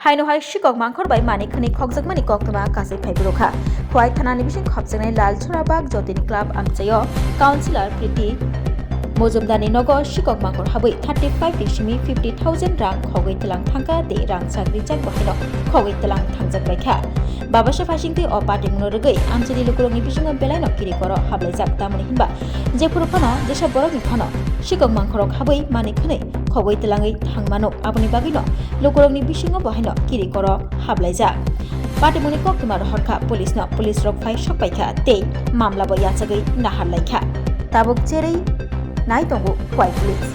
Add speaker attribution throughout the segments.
Speaker 1: हाइनोहाय शिকক मांखरबाय मानिकखनि खगजगमानि कक्तमा कासे फाइब्रोखा खुवाइ थानानि बिसिं खबजनाय लालछराबाग Jatin club आमचायो counsellor प्रीति मजुमदारनि नगर शिকক मांखर हाबै 35 रिसिमी 50,000 रां खगै तलां थांका दे रां साग्रि जाक बहायनो खगै तलां थांजाक बायखा बाबासा फासिंथि अ पार्टी मुनोरगै आमचानि लुकुरंनि बिसिं बेलायनो किरि कर हाबलाय जाक तामनि हिनबा जेफोर फनो जेसा बरनि फनो शिকক मांखरक हाबै मानिकखनै खगै तलाङै थांमानो आबनि बागैनो लुकुरंनि बिसिं बहायनो किरि कर हाबलाय जाक पार्टीमुनि कक्तमा हरखा पुलिस रक फाइ सकपाइखा ते मामलाबो याचगै नाहारलायखा ताबुक जेरै नाय दंगो खुवाइ पुलिस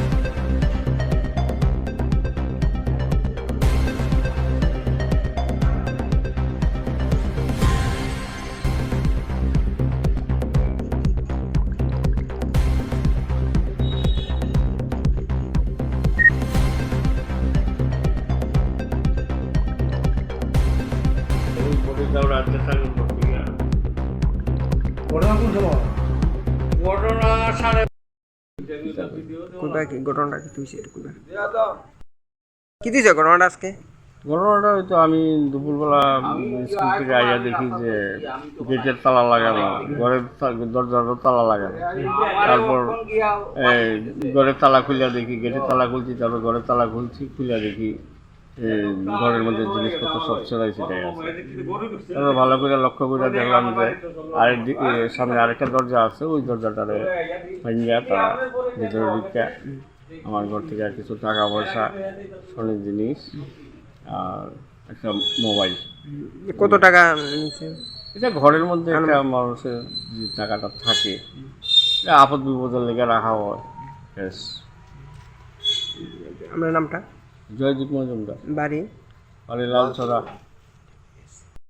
Speaker 2: ঘটনাটা কি তুইছে কি দিছে ঘটনাটা আজকে?
Speaker 3: ঘটনাটা হয়তো আমি দুপুরবেলা স্কুল থেকে আইয়া দেখি যে গেটের তালা লাগানো, ঘরের দরজারও তালা লাগানো। তারপর ঘরের তালা খুলিয়া দেখি, গেটের তালা খুলছি, তারপর ঘরের তালা খুলছি, খুলিয়া দেখি ঘরের মধ্যে জিনিসপত্র সব ছেড়াই ছিটাই আছে। তারপর ভালো করে লক্ষ্য করে দেখলাম যে সামনে আরেকটা দরজা আছে, ওই দরজাটারে ভাঙিয়া তারা ভিতরে ঢুকিয়া আমার ঘর থেকে আর কিছু টাকা পয়সা, সোনার জিনিস আর একটা মোবাইল।
Speaker 2: কত টাকা নিচ্ছে?
Speaker 3: এটা ঘরের মধ্যে একটা মানুষের যে টাকাটা থাকে, এটা আপদ বিপদের লেগে রাখা হয়।
Speaker 2: আপনার নামটা?
Speaker 3: জয়দীপ মজুমদার,
Speaker 2: বাড়ি?
Speaker 3: লালছড়া।